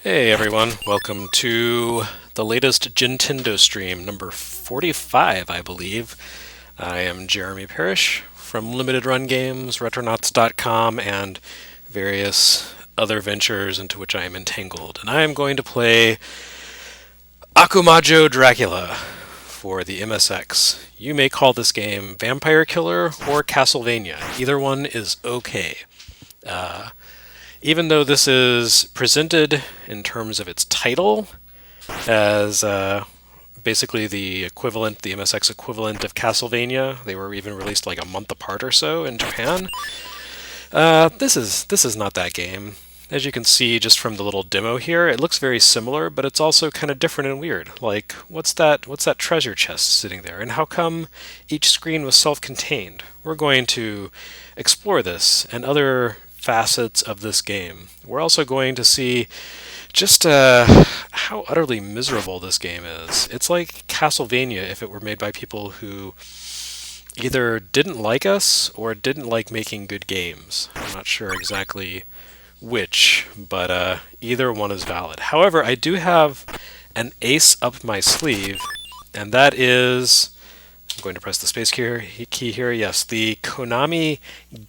Hey everyone, welcome to the latest Gintendo stream, number 45, I believe. I am Jeremy Parrish from Limited Run Games, Retronauts.com, and various other ventures into which I am entangled. And I am going to play Akumajo Dracula for the MSX. You may call this game Vampire Killer or Castlevania. Either one is okay. Even though this is presented in terms of its title as basically the equivalent, the MSX equivalent of Castlevania, they were even released like a month apart or so in Japan. This is not that game. As you can see just from the little demo here, it looks very similar, but it's also kind of different and weird. Like, what's that treasure chest sitting there? And how come each screen was self-contained? We're going to explore this and other facets of this game. We're also going to see just how utterly miserable this game is. It's like Castlevania if it were made by people who either didn't like us or didn't like making good games. I'm not sure exactly which, but either one is valid. However, I do have an ace up my sleeve, and that is, I'm going to press the space key here. Yes, the Konami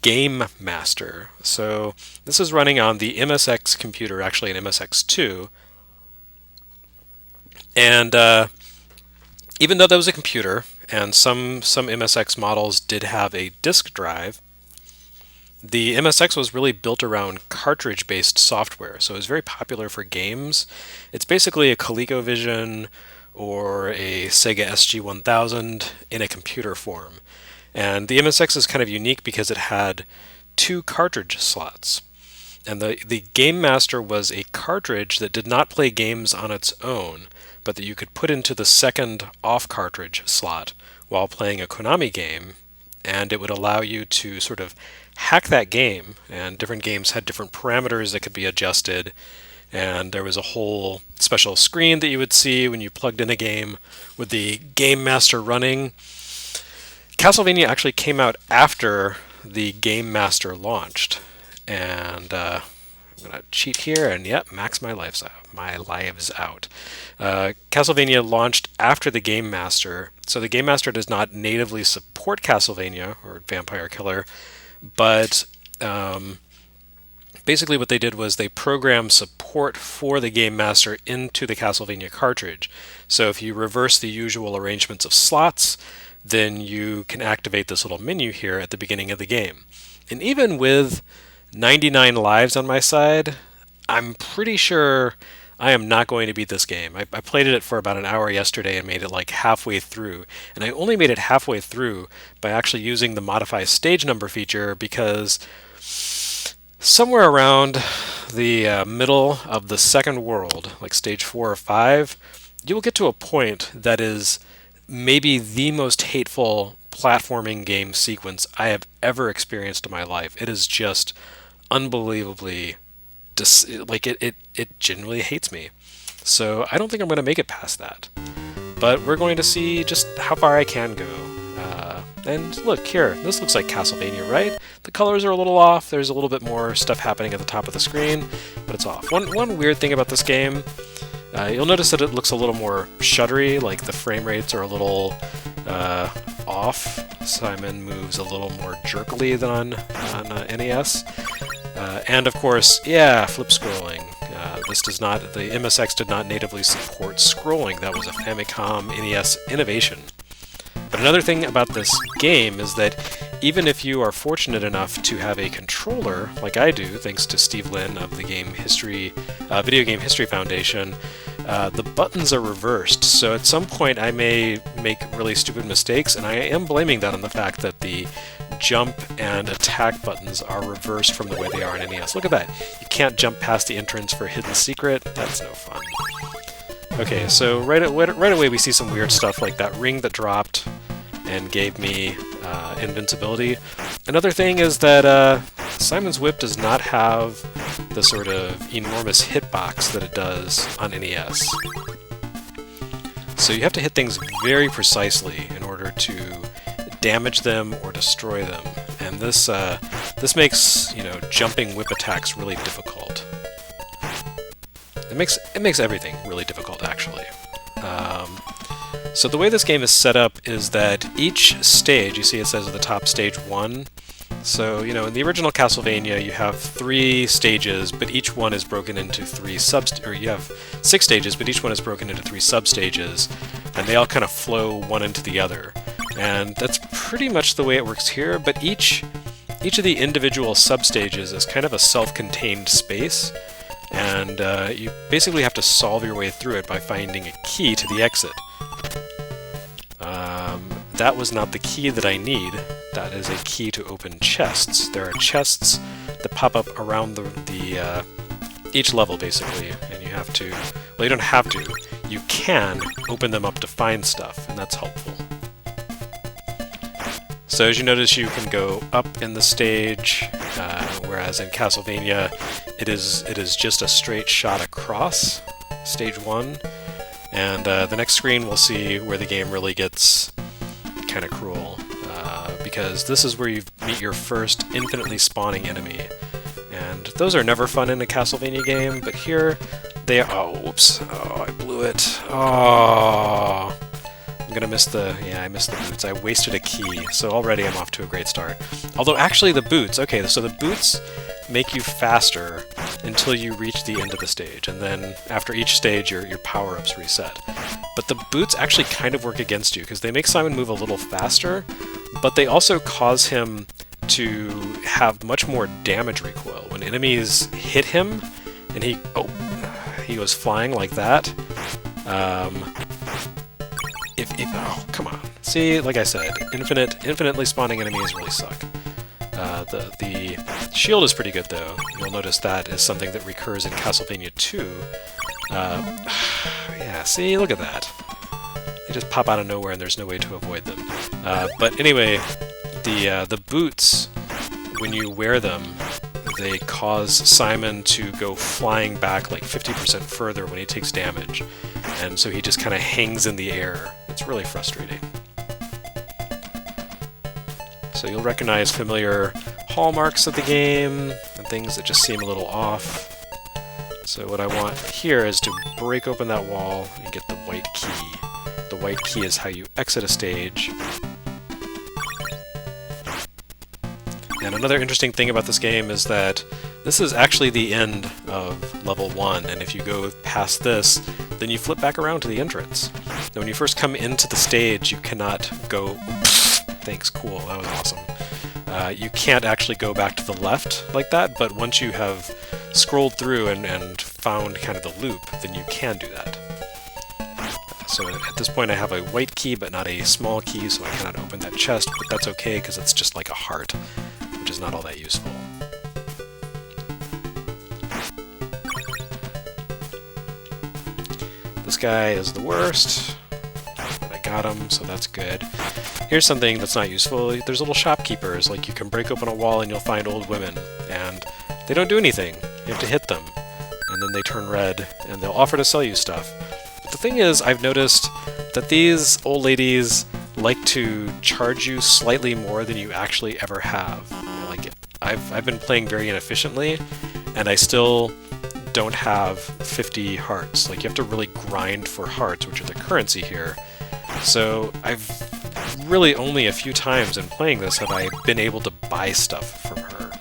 Game Master. So this is running on the MSX computer, actually an MSX2. And even though that was a computer, and some MSX models did have a disk drive, the MSX was really built around cartridge-based software, so it was very popular for games. It's basically a ColecoVision or a Sega SG-1000 in a computer form. And the MSX is kind of unique because it had two cartridge slots. And the Game Master was a cartridge that did not play games on its own, but that you could put into the second off-cartridge slot while playing a Konami game, and it would allow you to sort of hack that game, and different games had different parameters that could be adjusted, and there was a whole special screen that you would see when you plugged in a game with the Game Master running. Castlevania actually came out after the Game Master launched, and I'm going to cheat here, and yep, max my lives out. Castlevania launched after the Game Master, so the Game Master does not natively support Castlevania, or Vampire Killer, but basically what they did was they programmed support for the Game Master into the Castlevania cartridge. So if you reverse the usual arrangements of slots, then you can activate this little menu here at the beginning of the game. And even with 99 lives on my side, I'm pretty sure I am not going to beat this game. I played it for about an hour yesterday and made it like halfway through. And I only made it halfway through by actually using the modify stage number feature because somewhere around the middle of the second world, like stage 4 or 5, you will get to a point that is maybe the most hateful platforming game sequence I have ever experienced in my life. It is just unbelievably it genuinely hates me. So I don't think I'm going to make it past that. But we're going to see just how far I can go. And look here, this looks like Castlevania, right? The colors are a little off. There's a little bit more stuff happening at the top of the screen, but it's off. One weird thing about this game, you'll notice that it looks a little more shuddery, like the frame rates are a little off. Simon moves a little more jerkily than on NES. And of course, yeah, flip scrolling. The MSX did not natively support scrolling. That was a Famicom NES innovation. But another thing about this game is that even if you are fortunate enough to have a controller, like I do, thanks to Steve Lynn of the Video Game History Foundation, the buttons are reversed. So at some point I may make really stupid mistakes, and I am blaming that on the fact that the jump and attack buttons are reversed from the way they are in NES. Look at that. You can't jump past the entrance for Hidden Secret. That's no fun. Okay, so right away we see some weird stuff like that ring that dropped and gave me invincibility. Another thing is that Simon's Whip does not have the sort of enormous hitbox that it does on NES. So you have to hit things very precisely in order to damage them or destroy them. And this makes, jumping whip attacks really difficult. it makes everything really difficult, actually. So the way this game is set up is that each stage, you see it says at the top stage 1. So, you know, in the original Castlevania, you have 3 stages, but each one is broken into 3 or you have 6 stages, but each one is broken into 3 sub-stages, and they all kind of flow one into the other. And that's pretty much the way it works here, but each of the individual sub-stages is kind of a self-contained space, and you basically have to solve your way through it by finding a key to the exit. That was not the key that I need. That is a key to open chests. There are chests that pop up around each level, basically, and you have to... Well, you don't have to. You can open them up to find stuff, and that's helpful. So as you notice, you can go up in the stage, whereas in Castlevania, it is just a straight shot across stage 1. And the next screen we'll see where the game really gets kind of cruel, because this is where you meet your first infinitely spawning enemy. And those are never fun in a Castlevania game, but here they are... Oh, whoops. Oh, I blew it. Oh... I'm gonna miss the... Yeah, I missed the boots. I wasted a key, so already I'm off to a great start. Although, actually, the boots... Okay, so the boots make you faster until you reach the end of the stage, and then after each stage, your power-ups reset. But the boots actually kind of work against you, because they make Simon move a little faster, but they also cause him to have much more damage recoil. When enemies hit him, and he goes flying like that, oh, come on. See, like I said, infinitely spawning enemies really suck. The shield is pretty good, though. You'll notice that is something that recurs in Castlevania 2. Yeah, see, look at that. They just pop out of nowhere and there's no way to avoid them. But anyway, the boots, when you wear them, they cause Simon to go flying back like 50% further when he takes damage. And so he just kind of hangs in the air. It's really frustrating. So you'll recognize familiar hallmarks of the game, and things that just seem a little off. So what I want here is to break open that wall and get the white key. The white key is how you exit a stage. And another interesting thing about this game is that this is actually the end of level 1, and if you go past this, then you flip back around to the entrance. Now when you first come into the stage, you cannot go... Thanks, cool, that was awesome. You can't actually go back to the left like that, but once you have scrolled through and found kind of the loop, then you can do that. So at this point I have a white key, but not a small key, so I cannot open that chest, but that's okay, because it's just like a heart, which is not all that useful. This guy is the worst, but I got him, so that's good. Here's something that's not useful. There's little shopkeepers, like you can break open a wall and you'll find old women, and they don't do anything. You have to hit them, and then they turn red, and they'll offer to sell you stuff. But the thing is, I've noticed that these old ladies like to charge you slightly more than you actually ever have. Like, I've been playing very inefficiently, and I still don't have 50 hearts. Like, you have to really grind for hearts, which are the currency here. So I've really only a few times in playing this have I been able to buy stuff from her.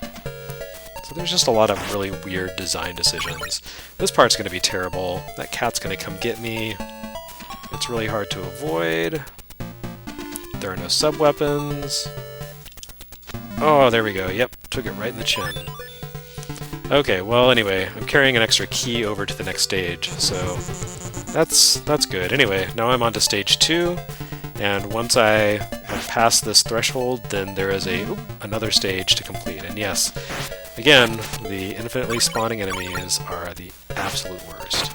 So there's just a lot of really weird design decisions. This part's going to be terrible. That cat's going to come get me. It's really hard to avoid. There are no sub-weapons. Oh, there we go. Yep, took it right in the chin. Okay, well, anyway, I'm carrying an extra key over to the next stage, so that's good. Anyway, now I'm on to stage 2, and once I have passed this threshold, then there is another stage to complete. And yes, again, the infinitely spawning enemies are the absolute worst.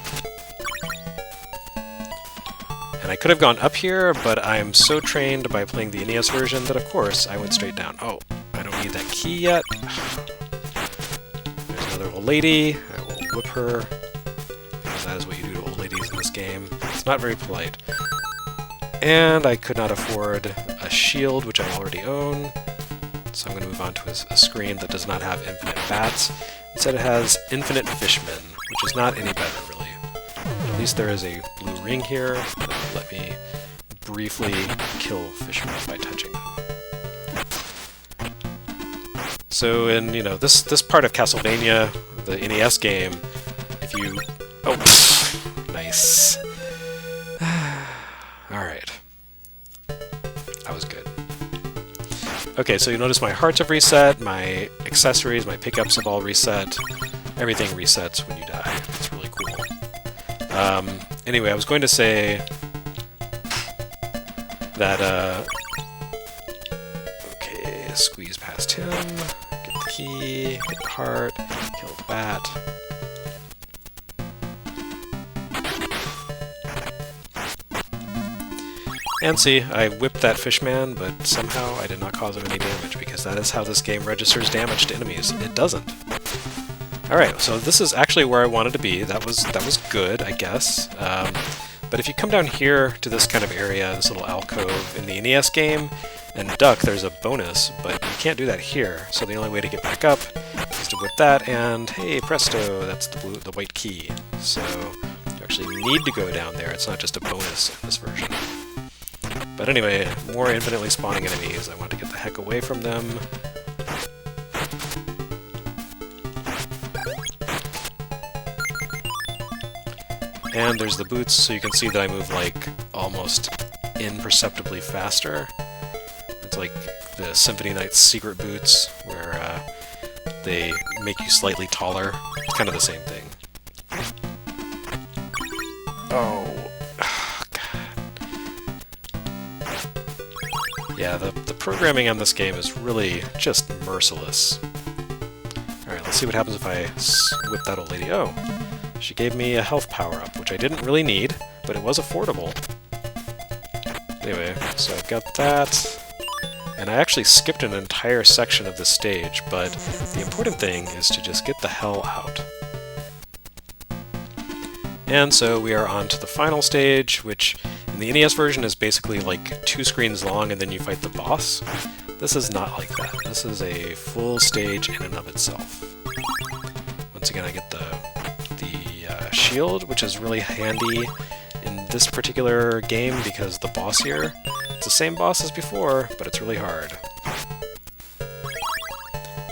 And I could have gone up here, but I'm so trained by playing the NES version that, of course, I went straight down. Oh, I don't need that key yet. There's another old lady. I will whip her, because that is what you do to old ladies in this game. It's not very polite. And I could not afford a shield, which I already own. So I'm going to move on to a screen that does not have infinite bats. Instead it has infinite fishmen, which is not any better, really. least there is a blue ring here that let me briefly kill fishermen by touching them. So in, you know, this part of Castlevania, the NES game, if you... Oh, nice. Alright. That was good. Okay, so you notice my hearts have reset, my accessories, my pickups have all reset. Everything resets when you die. It's really cool. Anyway, I was going to say that, okay, squeeze past him, get the key, get the heart, kill the bat. And see, I whipped that fishman, but somehow I did not cause him any damage, because that is how this game registers damage to enemies. It doesn't. Alright, so this is actually where I wanted to be. That was good, I guess. But if you come down here to this kind of area, this little alcove in the NES game, and duck, there's a bonus, but you can't do that here. So the only way to get back up is to whip that, and hey, presto, that's the white key. So you actually need to go down there. It's not just a bonus in this version. But anyway, more infinitely spawning enemies. I want to get the heck away from them. And there's the boots, so you can see that I move, like, almost imperceptibly faster. It's like the Symphony Knight's secret boots, where they make you slightly taller. It's kind of the same thing. Oh. Yeah, the programming on this game is really just merciless. Alright, let's see what happens if I whip that old lady. Oh, she gave me a health power-up, which I didn't really need, but it was affordable. Anyway, so I've got that, and I actually skipped an entire section of this stage, but the important thing is to just get the hell out. And so we are on to the final stage, which in the NES version is basically like 2 screens long and then you fight the boss. This is not like that. This is a full stage in and of itself. Once again, I get the shield, which is really handy in this particular game because the boss here, it's the same boss as before, but it's really hard.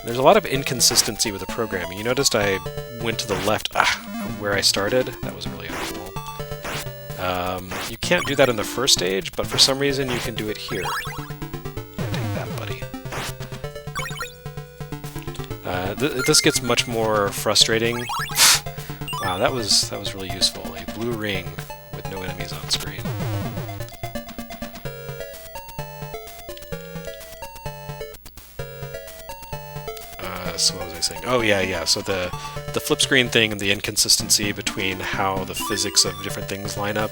There's a lot of inconsistency with the programming. You noticed I went to the left where I started. That was really uncool. You can't do that in the first stage, but for some reason you can do it here. Take that, buddy. This gets much more frustrating. Wow, that was really useful. A blue ring with no enemies on screen. So what was I saying? Oh yeah. So the flip screen thing and the inconsistency between how the physics of different things line up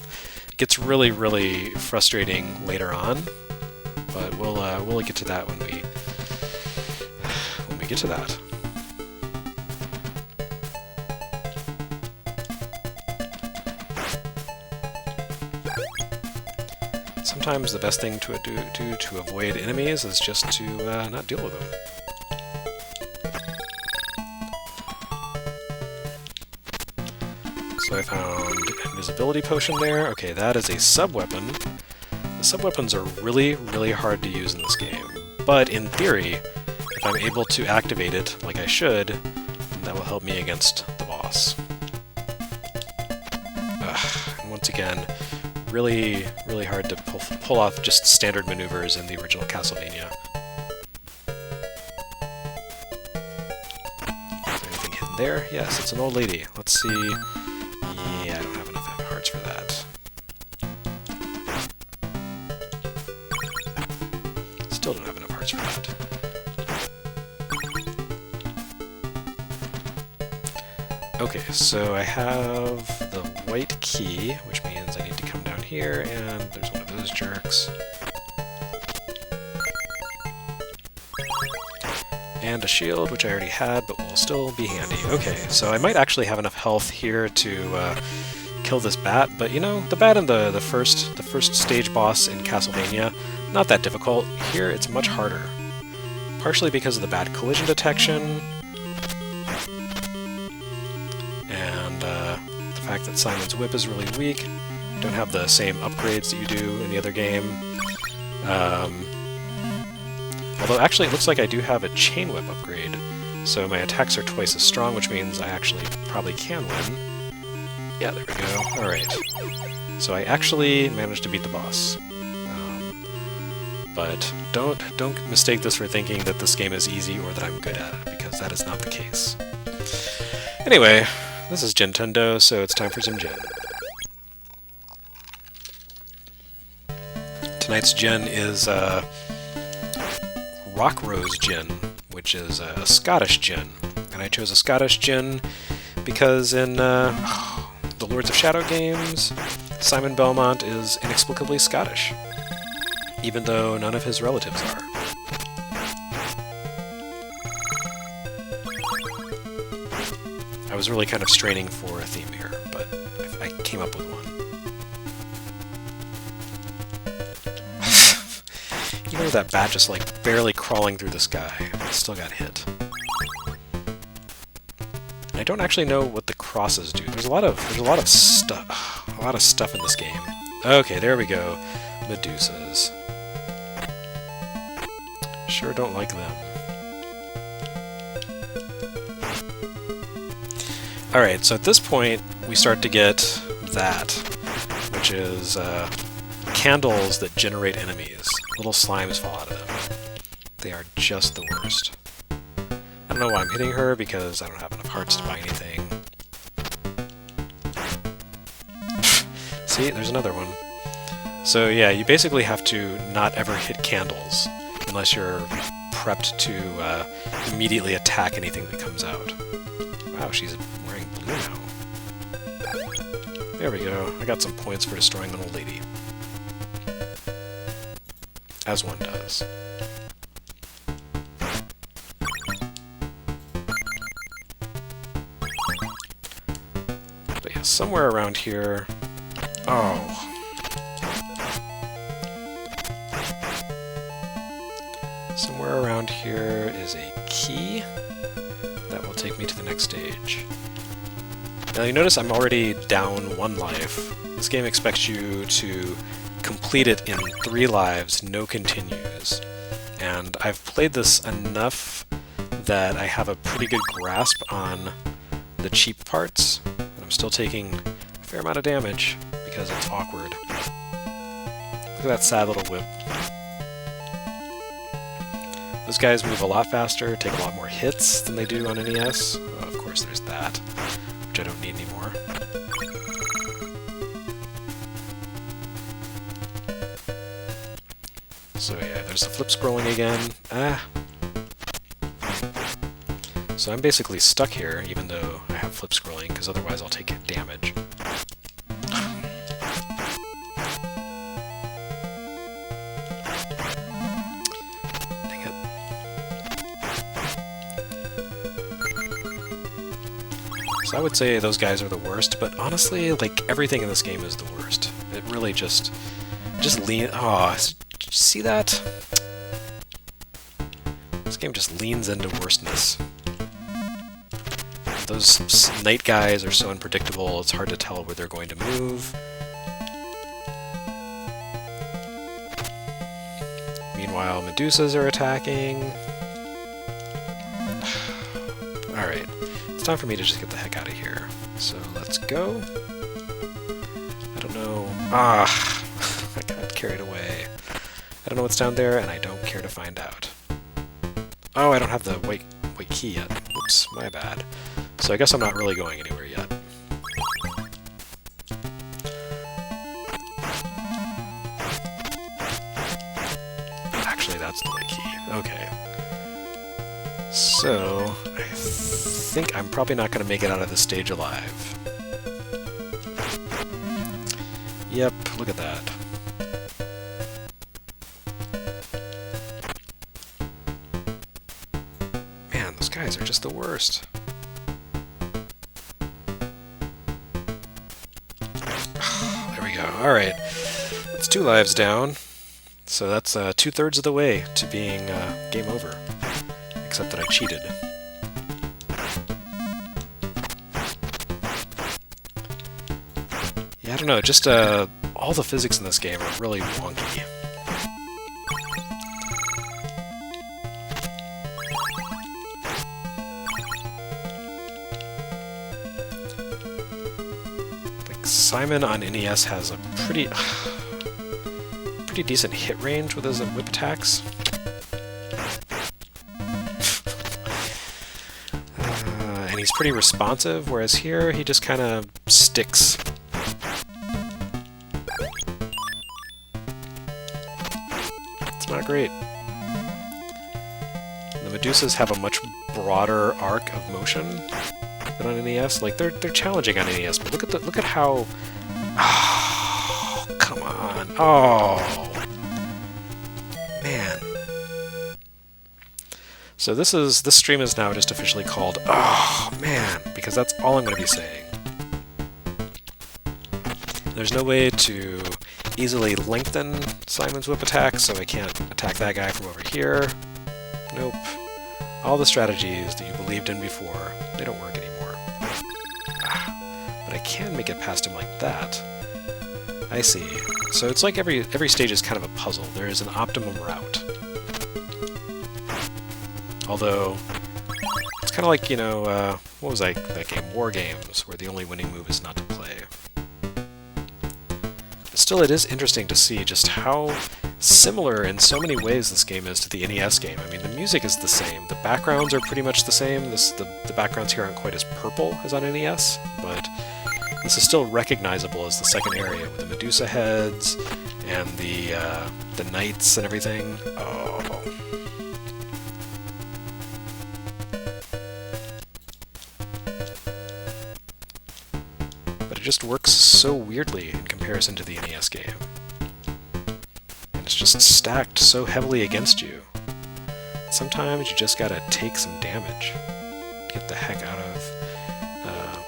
gets really, really frustrating later on. But we'll get to that when we get to that. Sometimes the best thing to do to avoid enemies is just to not deal with them. So I found invisibility potion there. Okay, that is a sub-weapon. The sub-weapons are really, really hard to use in this game. But in theory, if I'm able to activate it like I should, that will help me against the boss. And once again, really, really hard to pull off just standard maneuvers in the original Castlevania. Is there anything hidden there? Yes, it's an old lady. Let's see. Yeah, I don't have enough hearts for that. Still don't have enough hearts for that. Okay, so I have the white key, which means I need to come down here, and there's one of those jerks. And a shield, which I already had, but will still be handy. Okay, so I might actually have enough health here to kill this bat, but you know, the bat in the first stage boss in Castlevania, not that difficult. Here, it's much harder. Partially because of the bad collision detection, and the fact that Simon's whip is really weak. You don't have the same upgrades that you do in the other game. Although actually it looks like I do have a chain whip upgrade, so my attacks are twice as strong, which means I actually probably can win. Yeah, there we go. Alright. So I actually managed to beat the boss. But don't mistake this for thinking that this game is easy or that I'm good at it, because that is not the case. Anyway, this is Gintendo, so it's time for some gin. Tonight's gin is Rock Rose Gin, which is a Scottish gin. And I chose a Scottish gin because in the Lords of Shadow games, Simon Belmont is inexplicably Scottish, even though none of his relatives are. I was really kind of straining for a theme here, but I came up with one. You know that bat just like barely crawling through the sky, but still got hit. And I don't actually know what the crosses do. There's a lot of stuff in this game. Okay, there we go. Medusas. Sure don't like them. Alright, so at this point we start to get that, which is candles that generate enemies. Little slimes fall out of them. They are just the worst. I don't know why I'm hitting her, because I don't have enough hearts to buy anything. See, there's another one. So yeah, you basically have to not ever hit candles, unless you're prepped to immediately attack anything that comes out. Wow, she's wearing blue now. There we go. I got some points for destroying an old lady. As one does. But yeah, somewhere around here... Oh. Somewhere around here is a key that will take me to the next stage. Now you notice I'm already down 1 life. This game expects you to complete it in 3 lives, no continues. And I've played this enough that I have a pretty good grasp on the cheap parts, and I'm still taking a fair amount of damage because it's awkward. Look at that sad little whip. Those guys move a lot faster, take a lot more hits than they do on NES. Well, of course there's that, which I don't need anymore. So yeah, there's the flip scrolling again. So I'm basically stuck here, even though I have flip scrolling, because otherwise I'll take damage. Dang it. So I would say those guys are the worst, but honestly, like, everything in this game is the worst. It really just lean. Oh, see that? This game just leans into worstness. Those night guys are so unpredictable, it's hard to tell where they're going to move. Meanwhile, Medusas are attacking. Alright, it's time for me to just get the heck out of here. So let's go. I don't know. I got carried away. I don't know what's down there, and I don't care to find out. Oh, I don't have the white key yet. Oops, my bad. So I guess I'm not really going anywhere yet. Actually, that's the white key. Okay. So, I think I'm probably not going to make it out of this stage alive. Yep, look at that. Man, those guys are just the worst. There we go. Alright. That's 2 lives down. So that's 2/3 of the way to being game over. Except that I cheated. Yeah, I don't know, just all the physics in this game are really wonky. Like, Simon on NES has a pretty decent hit range with his whip attacks. And he's pretty responsive, whereas here he just kind of sticks. It's not great. The Medusas have a much broader arc of motion than on NES. Like they're challenging on NES, but look at how. Oh, come on! Oh, man. So this stream is now just officially called "Oh Man," because that's all I'm going to be saying. There's no way to easily lengthen Simon's whip attack, so I can't attack that guy from over here. Nope. All the strategies that you believed in before, they don't work anymore. But I can make it past him like that. I see. So it's like every stage is kind of a puzzle. There is an optimum route. Although, it's kind of like, you know, what was that game? War Games, where the only winning move is not to play. But still, it is interesting to see just how similar in so many ways this game is to the NES game. I mean, the music is the same. The backgrounds are pretty much the same. The backgrounds here aren't quite as purple as on NES, but this is still recognizable as the second area with the Medusa heads and the knights and everything. Oh. But it just works so weirdly in comparison to the NES game. And it's just stacked so heavily against you. Sometimes you just gotta take some damage. Get the heck out of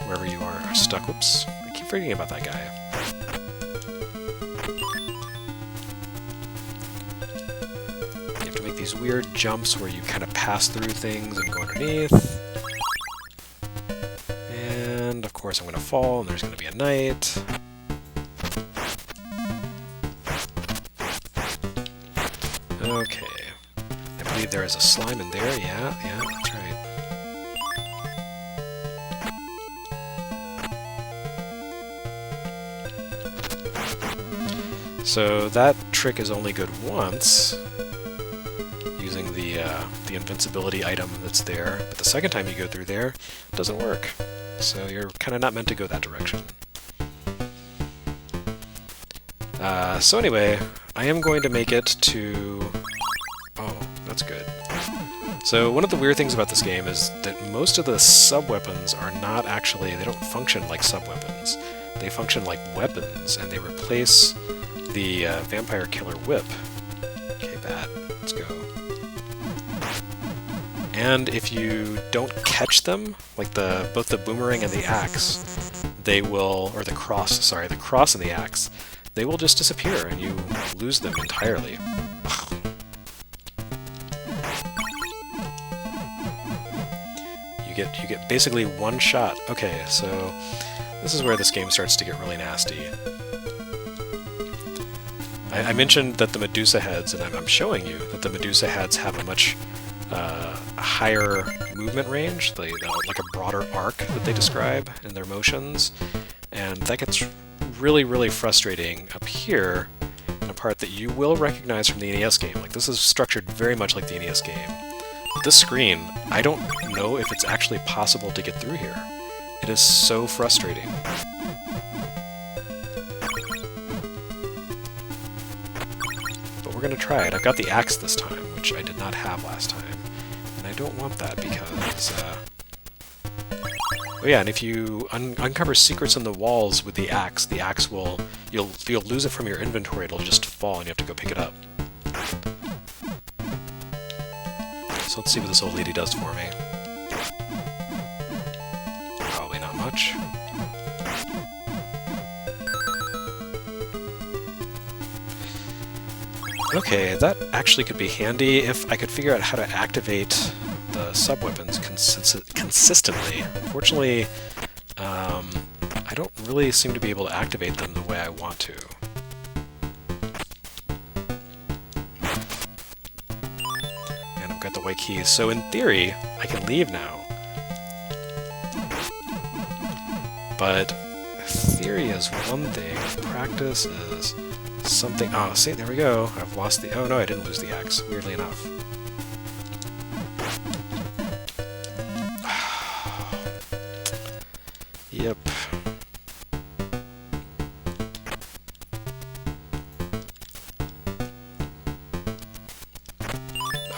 wherever you are stuck. Whoops. I keep forgetting about that guy. You have to make these weird jumps where you kind of pass through things and go underneath. And of course I'm going to fall, and there's going to be a knight. Okay. I believe there is a slime in there. Yeah, that's right. So that trick is only good once, using the invincibility item that's there, but the second time you go through there, it doesn't work. So you're kind of not meant to go that direction. So anyway, I am going to make it to... Oh, that's good. So one of the weird things about this game is that most of the sub-weapons are not actually... They don't function like sub-weapons. They function like weapons, and they replace the Vampire Killer Whip. Okay, bad. Let's go. And if you don't catch them, like both the boomerang and the axe, they will, or the cross and the axe, they will just disappear and you lose them entirely. You get basically one shot. Okay, so this is where this game starts to get really nasty. I mentioned that the Medusa heads, and I'm showing you that the Medusa heads have a much higher movement range, like a broader arc that they describe in their motions, and that gets really, really frustrating up here in a part that you will recognize from the NES game. Like, this is structured very much like the NES game. But this screen, I don't know if it's actually possible to get through here. It is so frustrating. But we're going to try it. I've got the axe this time, which I did not have last time. And I don't want that because... Oh yeah, and if you uncover secrets in the walls with the axe will... You'll lose it from your inventory, it'll just fall and you have to go pick it up. So let's see what this old lady does for me. Probably not much. Okay, that actually could be handy if I could figure out how to activate the sub-weapons consistently. Unfortunately, I don't really seem to be able to activate them the way I want to. And I've got the white keys, so in theory, I can leave now. But theory is one thing, practice is something... Oh, see, there we go. I've lost the... Oh, no, I didn't lose the axe, weirdly enough. Yep.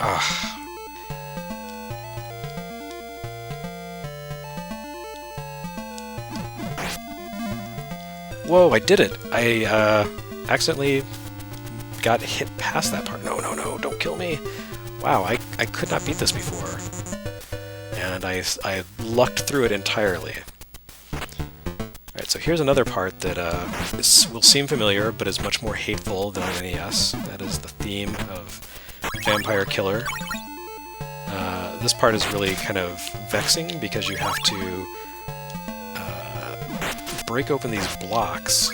Ah. Whoa, I did it! I accidentally got hit past that part. No, no, no, don't kill me! Wow, I could not beat this before. And I lucked through it entirely. Alright, so here's another part that will seem familiar, but is much more hateful than on NES. That is the theme of Vampire Killer. This part is really kind of vexing because you have to break open these blocks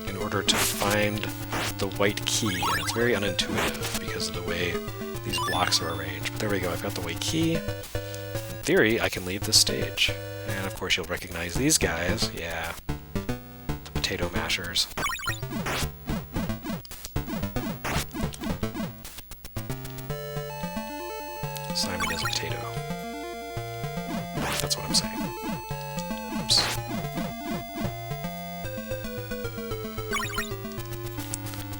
in order to find the white key, and it's very unintuitive because of the way these blocks are arranged. But there we go, I've got the white key. In theory, I can leave this stage. And of course you'll recognize these guys, yeah. The potato mashers. Simon is a potato. That's what I'm saying. Oops.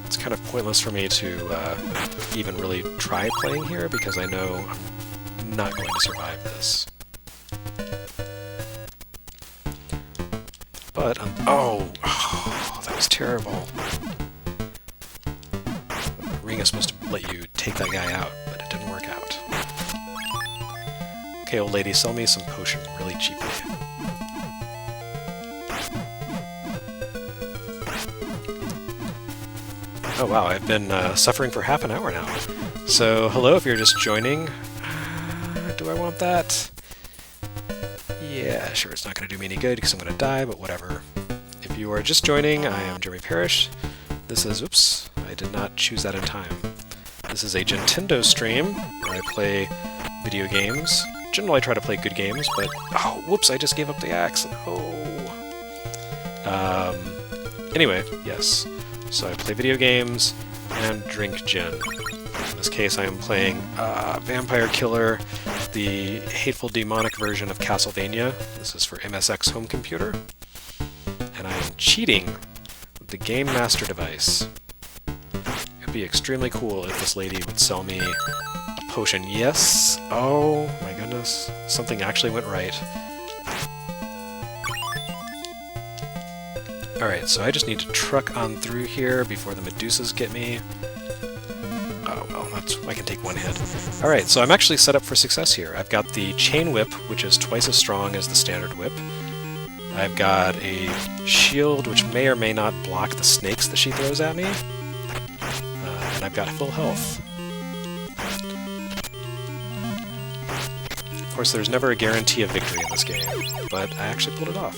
It's kind of pointless for me to even really try playing here because I know I'm not going to survive this. But, oh, that was terrible. The ring is supposed to let you take that guy out, but it didn't work out. Okay, old lady, sell me some potion really cheaply. Oh wow, I've been suffering for half an hour now. So, hello if you're just joining. Do I want that? Yeah, sure, it's not going to do me any good because I'm going to die, but whatever. If you are just joining, I am Josh Fairhurst. This is... Oops, I did not choose that in time. This is a Gintendo stream where I play video games. Generally I try to play good games, but... Oh, whoops, I just gave up the axe. Oh. Anyway, yes. So I play video games and drink gin. In this case I am playing Vampire Killer, the hateful demonic version of Castlevania. This is for MSX home computer. And I am cheating with the Game Master device. It would be extremely cool if this lady would sell me a potion. Yes! Oh my goodness. Something actually went right. Alright, so I just need to truck on through here before the Medusas get me. Oh, well, I can take one hit. Alright, so I'm actually set up for success here. I've got the chain whip, which is twice as strong as the standard whip. I've got a shield, which may or may not block the snakes that she throws at me. And I've got full health. Of course, there's never a guarantee of victory in this game, but I actually pulled it off.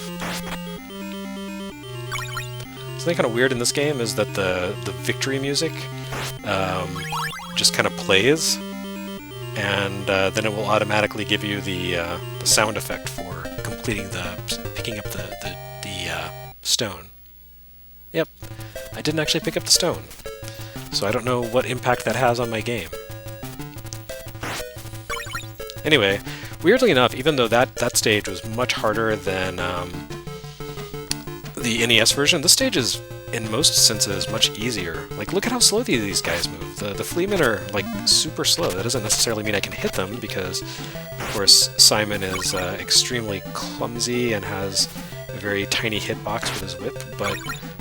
Something kind of weird in this game is that the victory music just kind of plays, and then it will automatically give you the sound effect for picking up the stone. Yep, I didn't actually pick up the stone, so I don't know what impact that has on my game. Anyway, weirdly enough, even though that stage was much harder than the NES version, this stage is, in most senses, much easier. Like, look at how slow these guys move. The Fleamen are, like, super slow. That doesn't necessarily mean I can hit them, because, of course, Simon is extremely clumsy and has a very tiny hitbox with his whip, but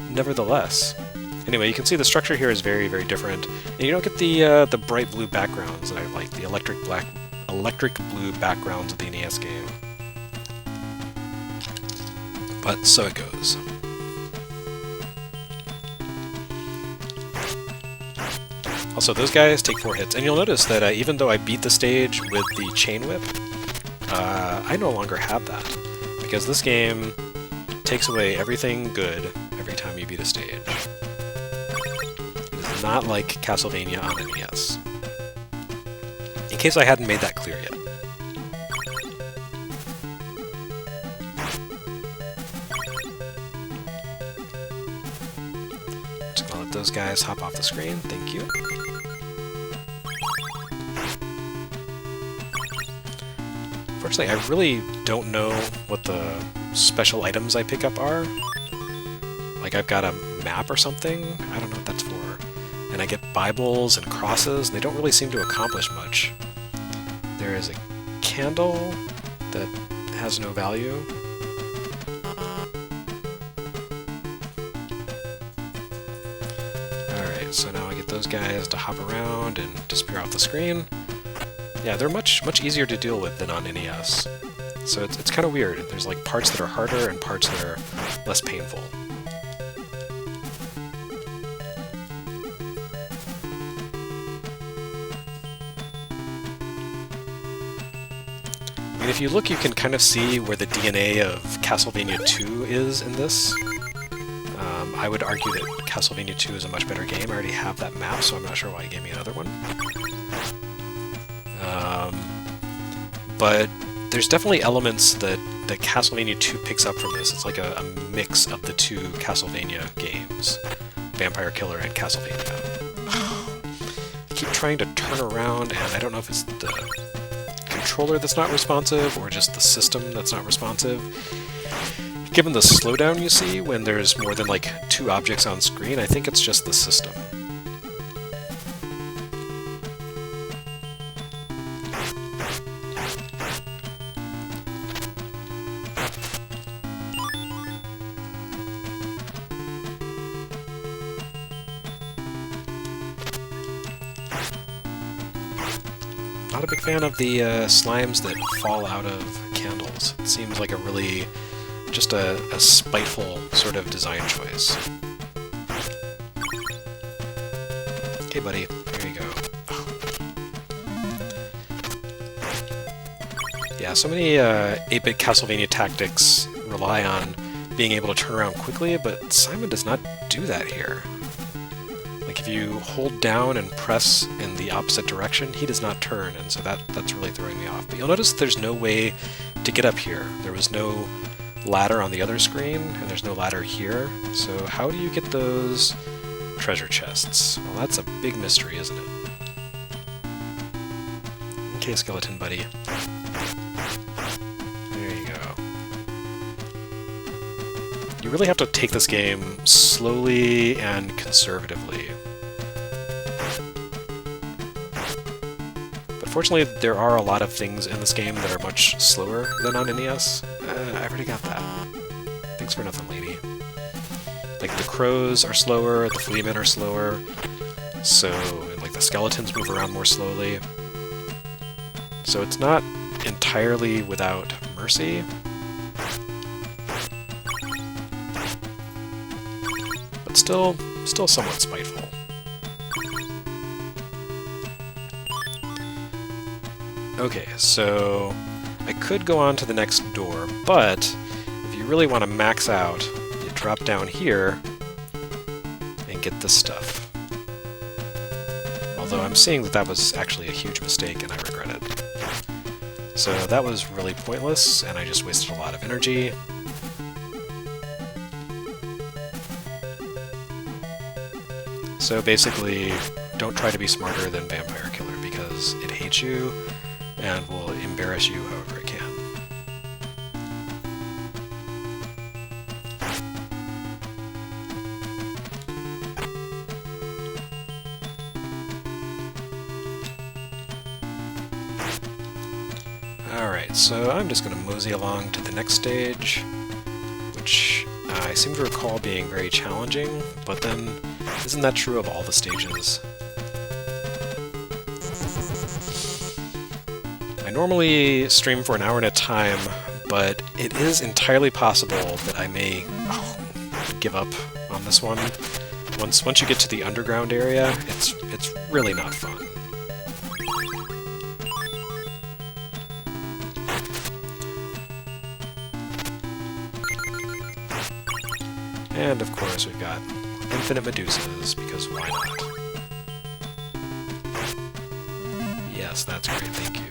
nevertheless. Anyway, you can see the structure here is very, very different, and you don't get the bright blue backgrounds that I like, the electric blue backgrounds of the NES game. But so it goes. Also, those guys take 4 hits, and you'll notice that even though I beat the stage with the chain whip, I no longer have that, because this game takes away everything good every time you beat a stage. It is not like Castlevania on NES. In case I hadn't made that clear yet. Just gonna let those guys hop off the screen, thank you. Unfortunately, I really don't know what the special items I pick up are. Like, I've got a map or something? I don't know what that's for. And I get Bibles and crosses, and they don't really seem to accomplish much. There is a candle that has no value. Alright, so now I get those guys to hop around and disappear off the screen. Yeah, they're much easier to deal with than on NES. So it's kind of weird. There's like parts that are harder and parts that are less painful. I mean, if you look, you can kind of see where the DNA of Castlevania 2 is in this. I would argue that Castlevania 2 is a much better game. I already have that map, so I'm not sure why he gave me another one. But there's definitely elements that Castlevania 2 picks up from this. It's like a mix of the two Castlevania games, Vampire Killer and Castlevania. I keep trying to turn around, and I don't know if it's the controller that's not responsive or just the system that's not responsive. Given the slowdown you see when there's more than like 2 objects on screen, I think it's just the system. Not a big fan of the slimes that fall out of candles. It seems like a really just a spiteful sort of design choice. Okay, buddy, there you go. Oh. Yeah, so many 8-bit Castlevania tactics rely on being able to turn around quickly, but Simon does not do that here. Like, if you hold down and press in the opposite direction, he does not turn, and so that's really throwing me off. But you'll notice there's no way to get up here. There was no ladder on the other screen, and there's no ladder here. So how do you get those treasure chests? Well, that's a big mystery, isn't it? Okay, skeleton buddy. There you go. You really have to take this game slowly and conservatively. But fortunately, there are a lot of things in this game that are much slower than on NES. I already got that. Thanks for nothing, lady. Like, the crows are slower, the fleamen are slower, so, like, the skeletons move around more slowly. So it's not entirely without mercy. But still somewhat spiteful. Okay, so I could go on to the next door, but if you really want to max out, you drop down here and get this stuff. Although I'm seeing that was actually a huge mistake and I regret it. So that was really pointless, and I just wasted a lot of energy. So basically, don't try to be smarter than Vampire Killer, because it hates you and will embarrass you however it can. Alright, so I'm just going to mosey along to the next stage, which I seem to recall being very challenging, but then isn't that true of all the stages? I normally stream for an hour at a time, but it is entirely possible that I may give up on this one. Once you get to the underground area, it's really not fun. And of course we've got infinite Medusas, because why not? Yes, that's great, thank you.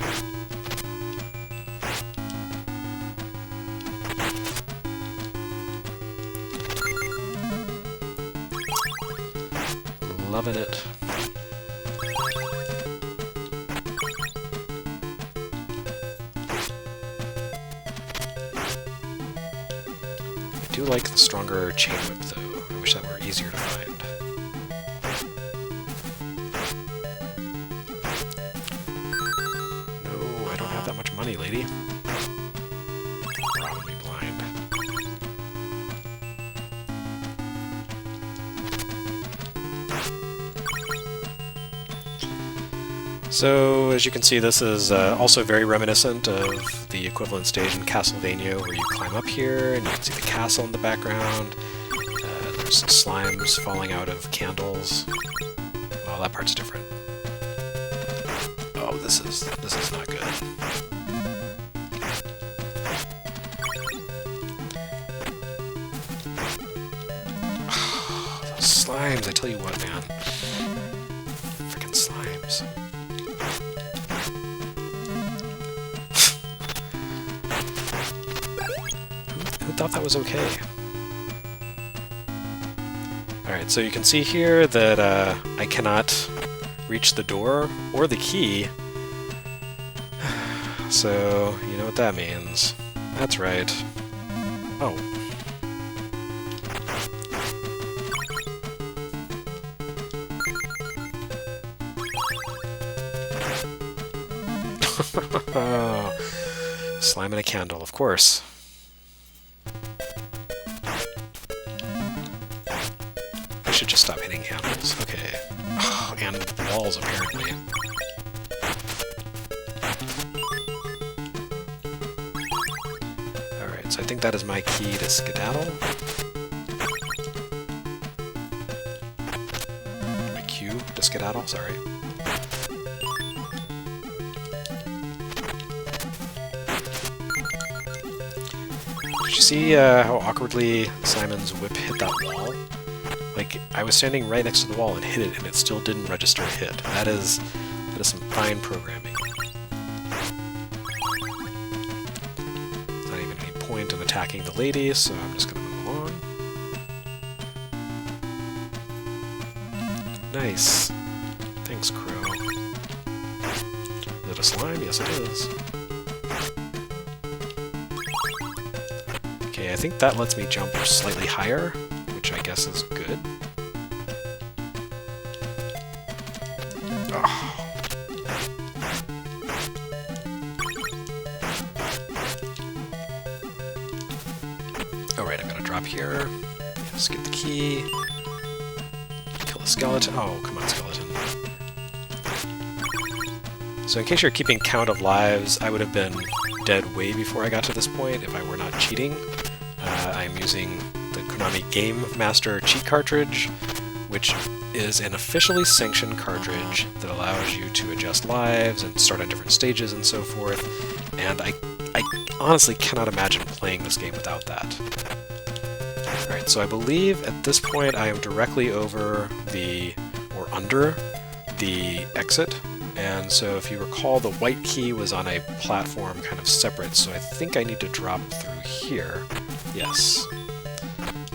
Loving it. I do like the stronger chain whip, though. I wish that were easier to find. No, I don't have that much money, lady. Robbing me blind. So, as you can see, this is also very reminiscent of the equivalent stage in Castlevania, where you climb up here, and you can see the castle in the background. There's some slimes falling out of candles. Well, that part's different. Oh, this is not good. Those slimes, I tell you what, man. Freaking slimes. Who thought that was okay? Alright, so you can see here that I cannot reach the door or the key. So, you know what that means. That's right. Oh. Slime in a candle, of course. I should just stop hitting candles. Okay. Oh, and walls, apparently. Alright, so I think that is my key to skedaddle. My cue to skedaddle, sorry. Did you see how awkwardly Simon's whip hit that wall? Like, I was standing right next to the wall and hit it, and it still didn't register hit. That is some fine programming. There's not even any point in attacking the lady, so I'm just gonna move along. Nice. Thanks, Crow. Is it a slime? Yes, it is. Okay, I think that lets me jump slightly higher, which I guess is good. Oh. Alright, I'm gonna drop here. Let's get the key. Kill the skeleton. Oh, come on, skeleton. So in case you're keeping count of lives, I would have been dead way before I got to this point if I were not cheating. I'm using the Konami Game Master cheat cartridge, which is an officially sanctioned cartridge that allows you to adjust lives and start on different stages and so forth, and I honestly cannot imagine playing this game without that. Alright, so I believe at this point I am directly over or under the exit, and so if you recall, the white key was on a platform kind of separate, so I think I need to drop through here. Yes.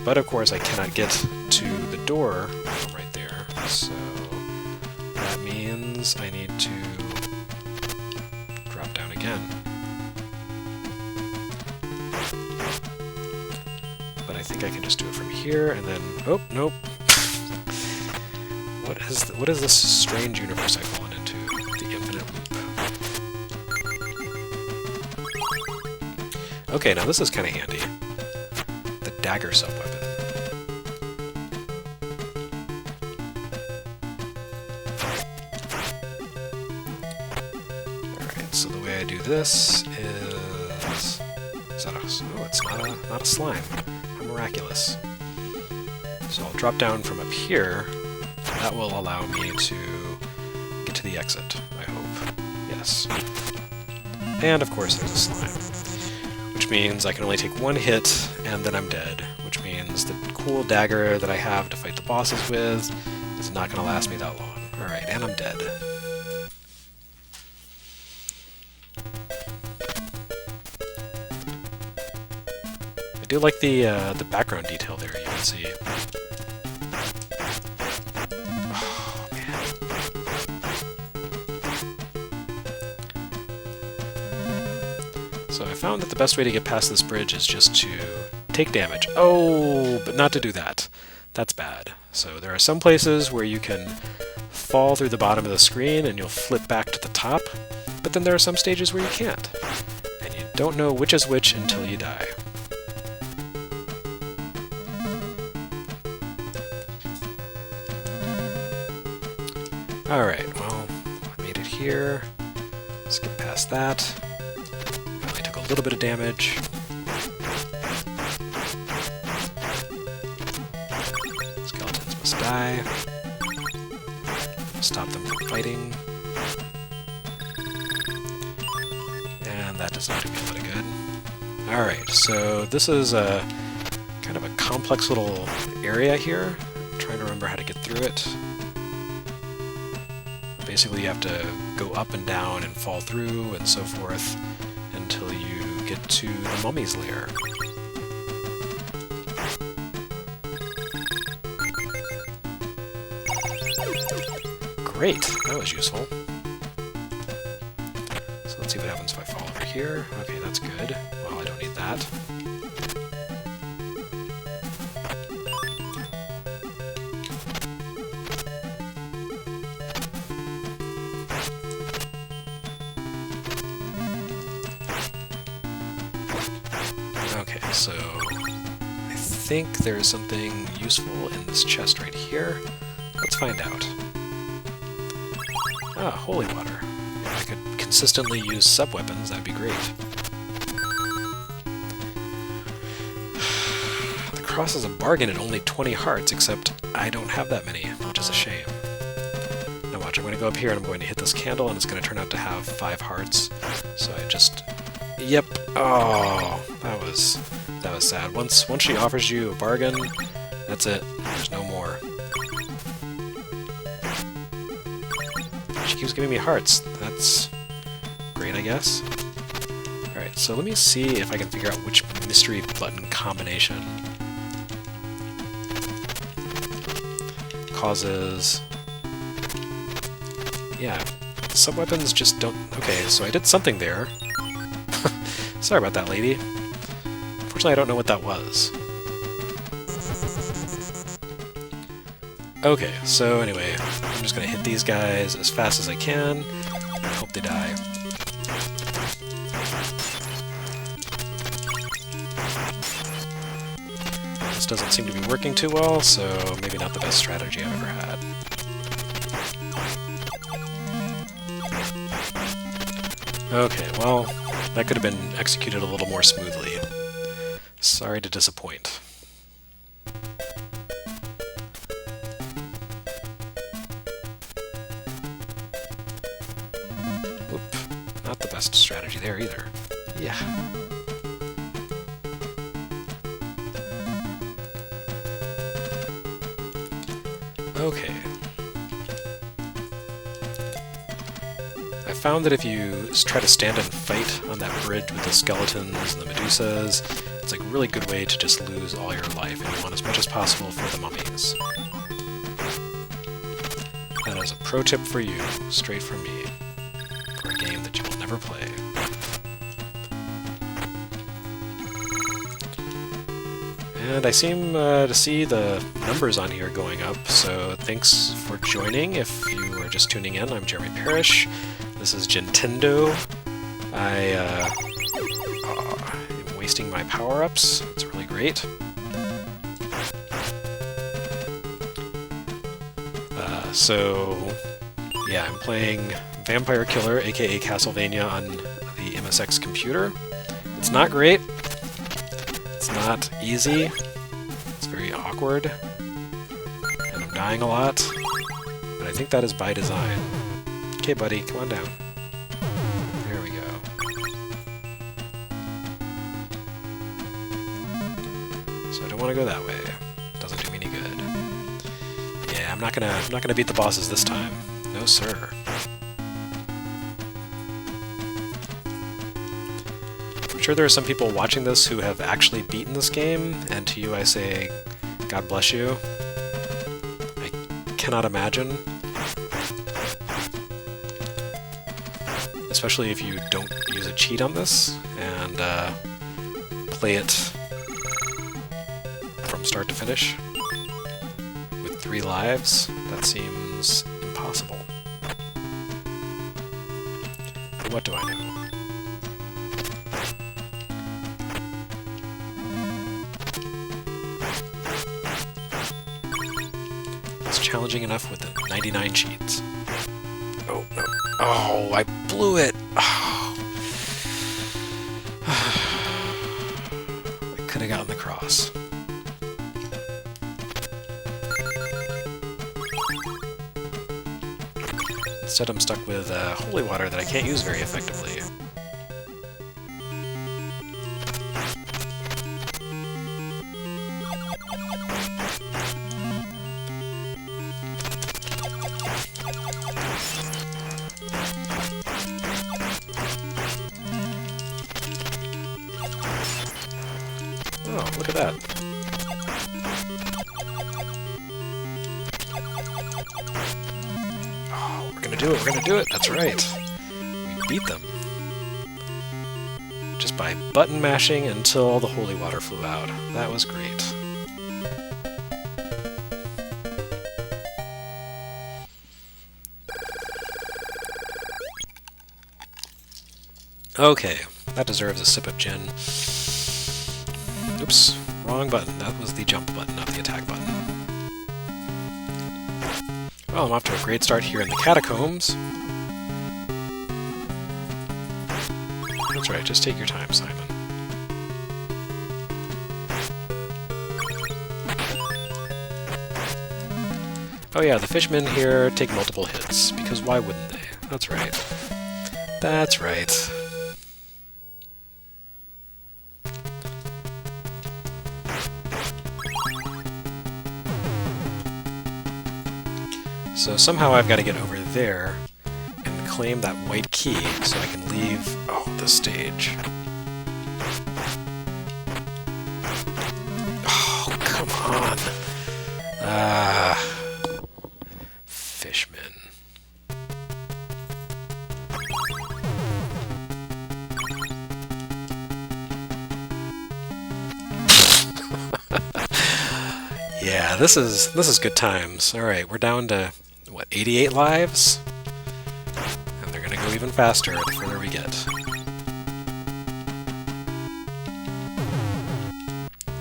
But of course I cannot get to the door right there, so that means I need to drop down again. But I think I can just do it from here, and then... oh, nope. What is this strange universe I've fallen into? The infinite loop. Okay, now this is kind of handy. The dagger sub-weapon. Alright, so the way I do this is... is that a... oh, it's not a slime. How miraculous. So I'll drop down from up here. That will allow me to get to the exit, I hope. Yes. And of course there's a slime. Which means I can only take one hit, and then I'm dead. Which means the cool dagger that I have to fight the bosses with is not going to last me that long. Alright, and I'm dead. I do like the background detail there, you can see. Oh, man. So I found that the best way to get past this bridge is just to take damage. Oh, but not to do that. That's bad. So there are some places where you can fall through the bottom of the screen and you'll flip back to the top, but then there are some stages where you can't. And you don't know which is which until you die. Alright, well, I made it here. Skip past that. I only took a little bit of damage. Skeletons must die. Stop them from fighting. And that does not do me a lot of good. Alright, so this is a kind of a complex little area here. I'm trying to remember how to get through it. Basically, you have to go up and down and fall through and so forth until you get to the mummy's lair. Great, that was useful. So let's see what happens if I fall over here. Okay, that's good. Well, I don't need that. Okay, so I think there's something useful in this chest right here. Let's find out. Ah, holy water. If I could consistently use sub-weapons, that'd be great. The cross is a bargain at only 20 hearts, except I don't have that many, which is a shame. Now watch, I'm going to go up here and I'm going to hit this candle, and it's going to turn out to have 5 hearts. So I just... Yep. Oh, that was sad. Once she offers you a bargain, that's it. There's no more. She keeps giving me hearts. That's great, I guess. Alright, so let me see if I can figure out which mystery button combination causes... Yeah, sub-weapons just don't... Okay, so I did something there. Sorry about that, lady. Unfortunately, I don't know what that was. Okay, so anyway, I'm just gonna hit these guys as fast as I can, and hope they die. This doesn't seem to be working too well, so maybe not the best strategy I've ever had. Okay, well, that could have been executed a little more smoothly. Sorry to disappoint. Oop, not the best strategy there either. Yeah. Okay. I found that if you try to stand and fight on that bridge with the skeletons and the Medusas, it's like a really good way to just lose all your life, and you want as much as possible for the mummies. That is a pro tip for you, straight from me, for a game that you will never play. And I seem to see the numbers on here going up, so thanks for joining. If you are just tuning in, I'm Jeremy Parrish. This is Gintendo. I am wasting my power-ups. It's really great. So, yeah, I'm playing Vampire Killer, aka Castlevania, on the MSX computer. It's not great. It's not easy. It's very awkward. And I'm dying a lot. But I think that is by design. Okay, buddy, come on down. There we go. So I don't want to go that way. Yeah, I'm not gonna beat the bosses this time. No, sir. I'm sure there are some people watching this who have actually beaten this game, and to you I say, God bless you. I cannot imagine. Especially if you don't use a cheat on this, and play it from start to finish with 3 lives. That seems impossible. But what do I know? It's challenging enough with the 99 cheats. Oh, no. Oh, I blew it! Oh. I could have gotten the cross. Instead, I'm stuck with holy water that I can't use very effectively. Oh, look at that. Oh, we're gonna do it, that's right. We beat them. Just by button mashing until the holy water flew out. That was great. Okay, that deserves a sip of gin. Oops, wrong button. That was the jump button, not the attack button. Well, I'm off to a great start here in the catacombs. That's right, just take your time, Simon. Oh yeah, the fishmen here take multiple hits, because why wouldn't they? That's right. That's right. So somehow I've got to get over there and claim that white key so I can leave, the stage. Oh, come on. Fishmen. Yeah, this is good times. All right, we're down to what, 88 lives? And they're gonna go even faster the further we get.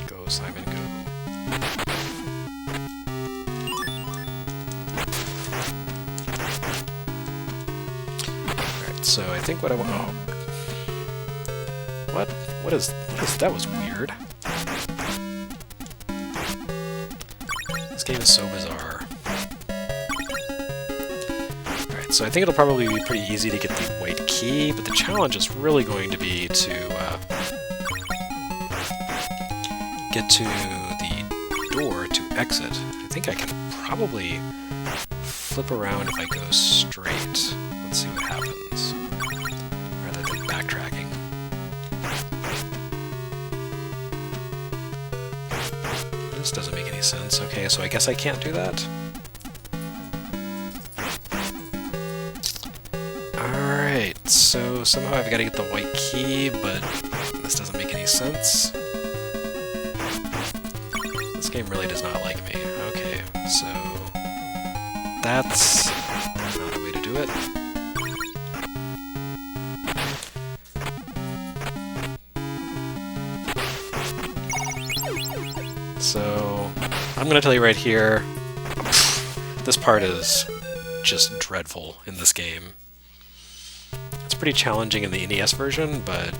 Go, Simon, go. Alright, so I think what I want... Oh. What is... That was weird. This game is so bizarre. So I think it'll probably be pretty easy to get the white key, but the challenge is really going to be to get to the door to exit. I think I can probably flip around if I go straight. Let's see what happens, rather than backtracking. This doesn't make any sense. Okay, so I guess I can't do that. Alright, so somehow I've got to get the white key, but this doesn't make any sense. This game really does not like me. Okay, so that's not the way to do it. So I'm going to tell you right here, this part is just dreadful in this game. Pretty challenging in the NES version, but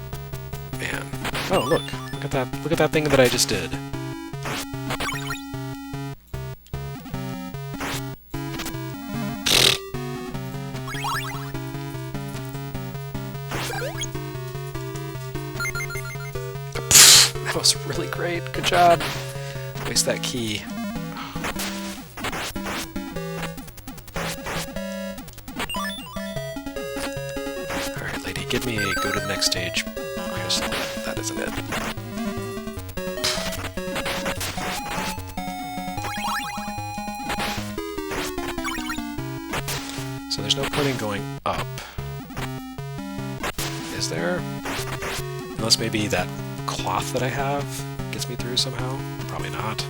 man, oh look at that thing that I just did. That was really great. Good job. Waste that key. give me a go to the next stage crystal. That isn't it. So there's no point in going up. Is there? Unless maybe that cloth that I have gets me through somehow? Probably not.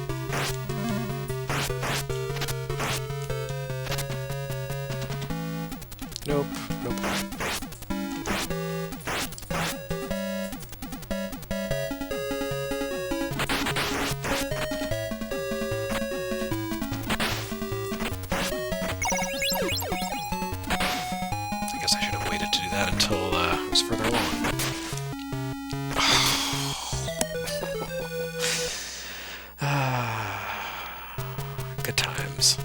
Nope, nope. I guess I should have waited to do that until I was further along. Good times.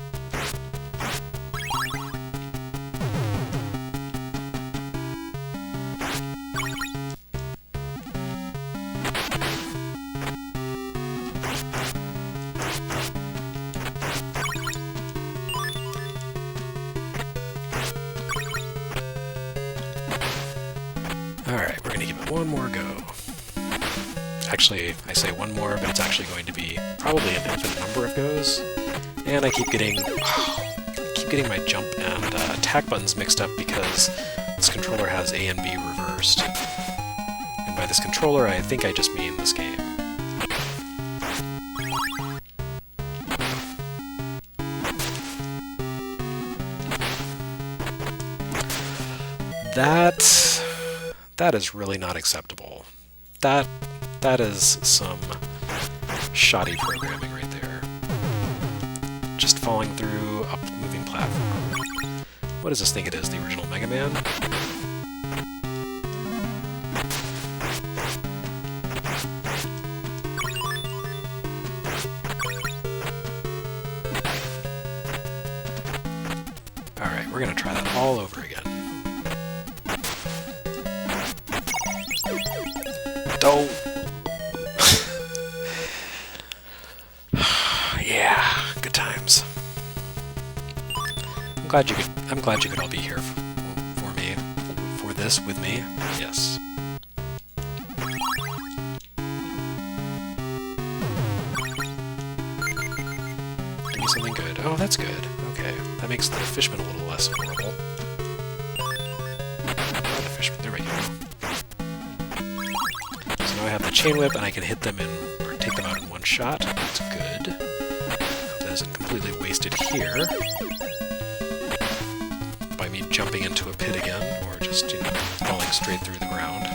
Alright, we're going to give it one more go. Actually, I say one more, but it's actually going to be probably an infinite number of goes. And I keep getting my jump and attack buttons mixed up because this controller has A and B reversed. And by this controller, I think I just mean this game. That is really not acceptable. That is some shoddy programming right there. Just falling through a moving platform. What does this think it is? The original Mega Man? Alright, we're gonna try that all over again. Oh! Yeah, good times. I'm glad you could all be here for me, for this with me. Yes. Give me something good. Oh, that's good. Okay, that makes the fishman a little less horrible. Oh, the fishman. There we go. So now I have the chain whip, and I can hit them or take them out in one shot. That's good. That isn't completely wasted here. By me jumping into a pit again, or just, falling straight through the ground.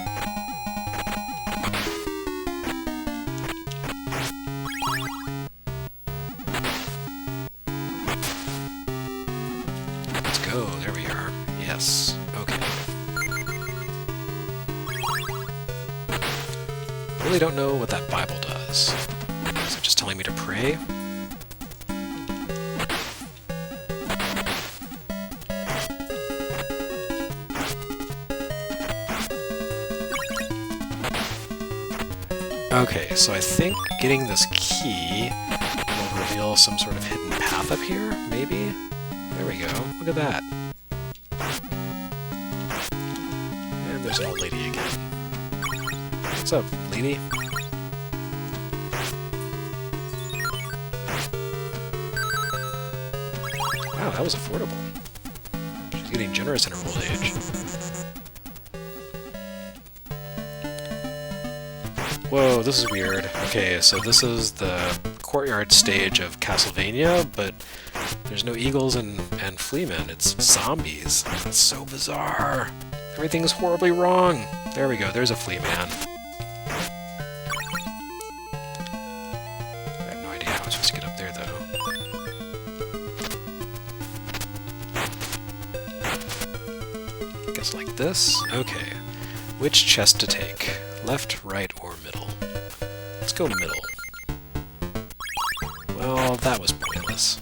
Let's go, there we are. Yes, okay. Really don't know what that Bible does. Is it just telling me to pray? Okay, so I think getting this key will reveal some sort of hidden path up here, maybe? There we go. Look at that. And there's an old lady again. What's up, lady? Wow, that was affordable. She's getting generous in her old age. Whoa, this is weird. Okay, so this is the courtyard stage of Castlevania, but there's no eagles and fleamen. It's zombies. That's so bizarre. Everything's horribly wrong. There we go, there's a flea man. I have no idea how I'm supposed to get up there, though. I guess like this? Okay. Which chest to take? Left, right, or middle? Let's go middle. Well, that was pointless.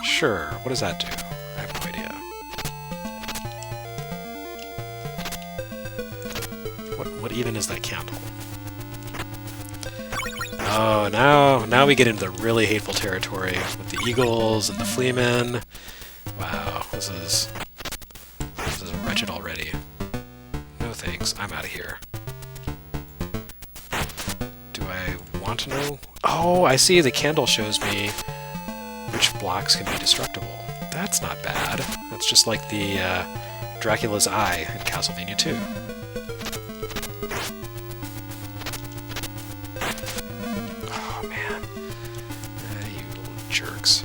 Sure, what does that do? I have no idea. What even is that candle? Oh, now we get into the really hateful territory with the eagles and the fleamen. Wow, this is wretched already. No thanks, I'm out of here. Do I want to know? Oh, I see, the candle shows me which blocks can be destructible. That's not bad. That's just like the Dracula's Eye in Castlevania 2. Oh man, you little jerks.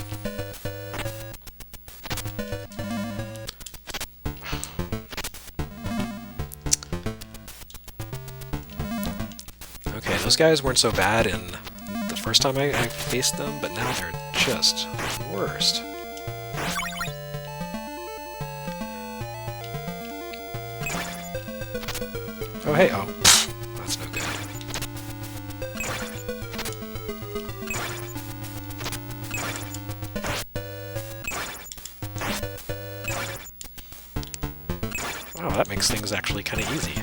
Okay, those guys weren't so bad in the first time I faced them, but now they're just the worst. Oh hey, oh, that's no good. Wow, that makes things actually kind of easy.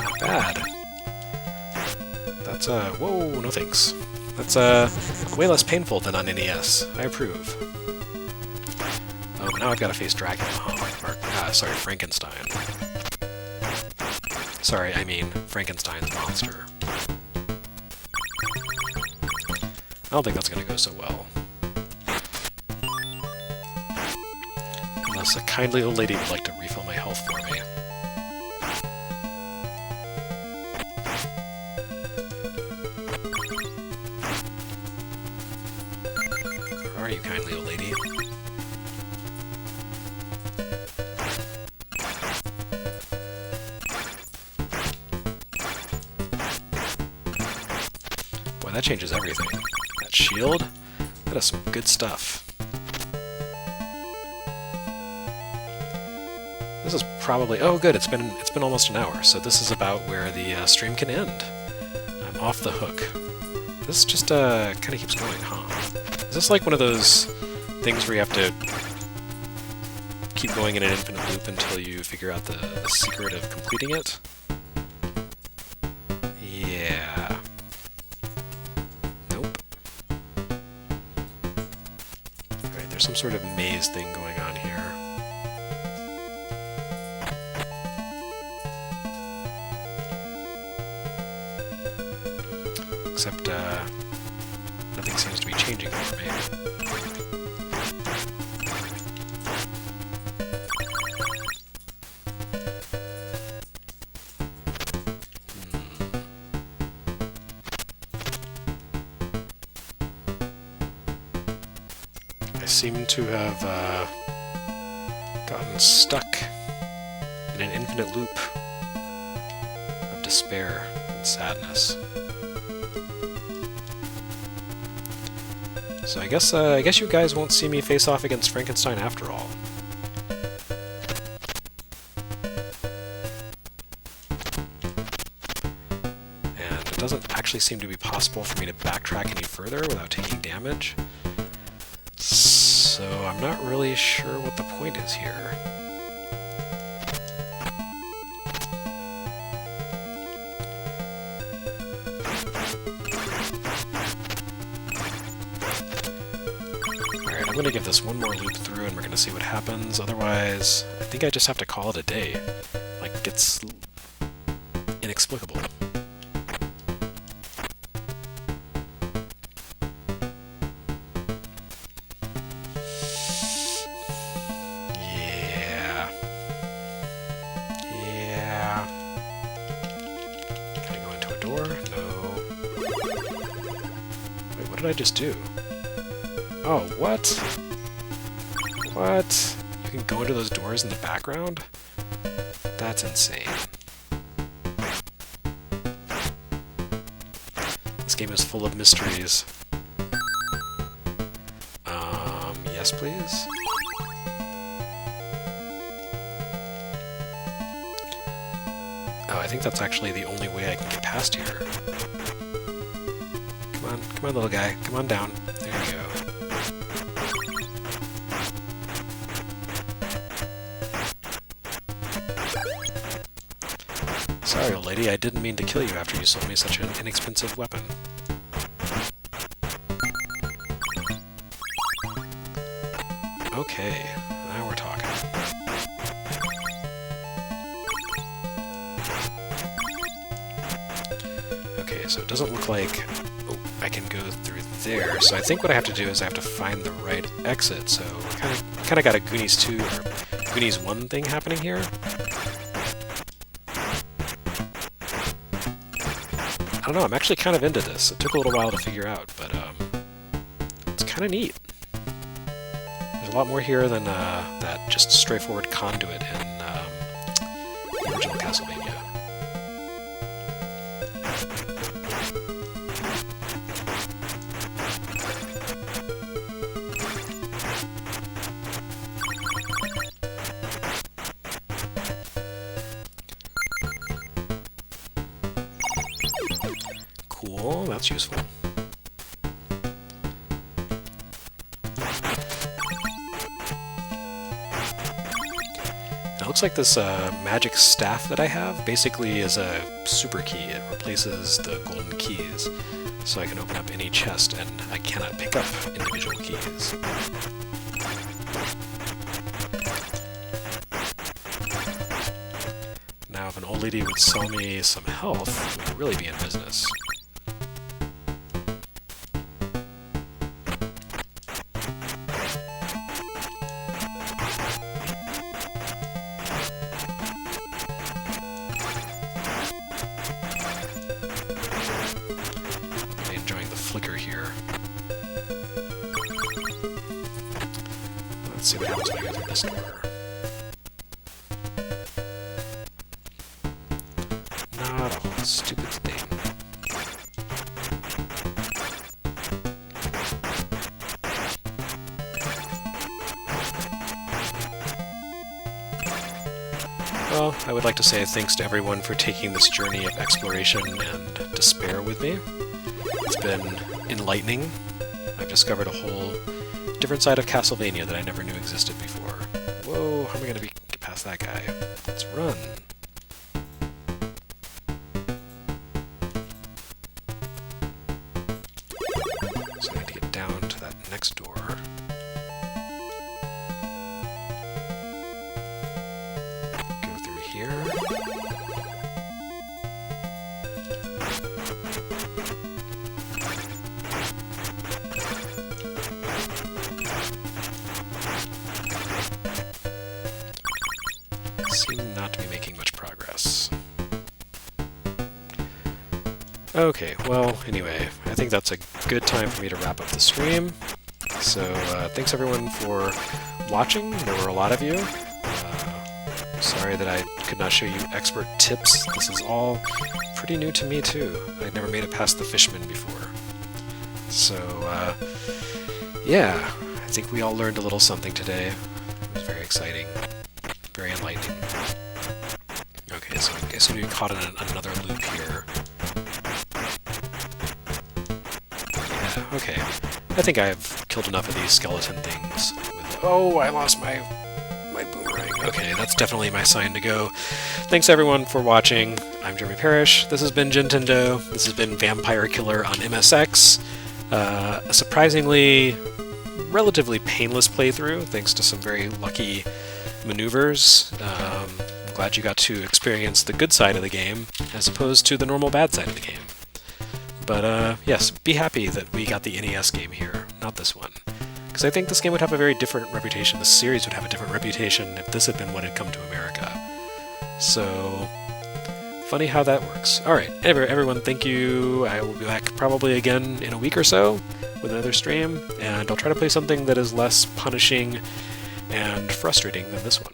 Not bad. That's, whoa, no thanks. That's, way less painful than on NES. I approve. Oh, but now I've got to face Dracula, huh? Or, sorry, Frankenstein. Sorry, I mean Frankenstein's monster. I don't think that's going to go so well. Unless a kindly old lady would like to refill my health for me. Where are you, kindly old lady? Boy, that changes everything. That shield? That is some good stuff. This is probably... Oh, good, it's been almost an hour, so this is about where the stream can end. I'm off the hook. This just kind of keeps going, huh? Is this like one of those things where you have to keep going in an infinite loop until you figure out the secret of completing it? Yeah. Nope. Alright, there's some sort of maze thing going on here. Except, nothing seems to be changing for me. I seem to have, gotten stuck in an infinite loop of despair and sadness. So I guess you guys won't see me face off against Frankenstein after all. And it doesn't actually seem to be possible for me to backtrack any further without taking damage. So I'm not really sure what the point is here. I'm going to give this one more loop through and we're going to see what happens. Otherwise, I think I just have to call it a day. Like, it's inexplicable. Yeah. Yeah. Can I go into a door? No. Wait, what did I just do? Oh, what? What? You can go into those doors in the background? That's insane. This game is full of mysteries. Yes, please? Oh, I think that's actually the only way I can get past here. Come on, little guy. Come on down. There you go. lady. I didn't mean to kill you after you sold me such an inexpensive weapon. Okay, now we're talking. Okay, so it doesn't look like I can go through there. So I think what I have to do is I have to find the right exit. So kind of got a Goonies 2 or Goonies 1 thing happening here. I don't know, I'm actually kind of into this. It took a little while to figure out, but it's kind of neat. There's a lot more here than that just straightforward conduit in the original Castlevania. Cool, that's useful. It looks like this magic staff that I have basically is a super key. It replaces the golden keys, so I can open up any chest, and I cannot pick up individual keys. Now, if an old lady would sell me some health, we'd really be in business. Flicker here. Let's see what happens when I go through this door. Not a whole stupid thing. Well, I would like to say thanks to everyone for taking this journey of exploration and despair with me. It's been enlightening. I've discovered a whole different side of Castlevania that I never knew existed before. Whoa, how am I going to get past that guy? Let's run. So I need to get down to that next door. Go through here. Seem not to be making much progress. Okay, well, anyway, I think that's a good time for me to wrap up the stream. So, thanks everyone for watching. There were a lot of you. Sorry that I could not show you expert tips. This is all pretty new to me, too. I'd never made it past the Fishman before. So, yeah, I think we all learned a little something today. It was very exciting. Very enlightening. Okay, so I guess we caught in another loop here. Yeah, okay. I think I've killed enough of these skeleton things. Oh, I lost my boomerang. Okay, that's definitely my sign to go. Thanks everyone for watching. I'm Jeremy Parrish. This has been Gintendo. This has been Vampire Killer on MSX. A surprisingly, relatively painless playthrough, thanks to some very lucky maneuvers. I'm glad you got to experience the good side of the game as opposed to the normal bad side of the game. But yes, be happy that we got the NES game here, not this one. Because I think this game would have a very different reputation, this series would have a different reputation if this had been what had come to America. So, funny how that works. Alright, everyone, thank you. I will be back probably again in a week or so with another stream, and I'll try to play something that is less punishing and frustrating than this one.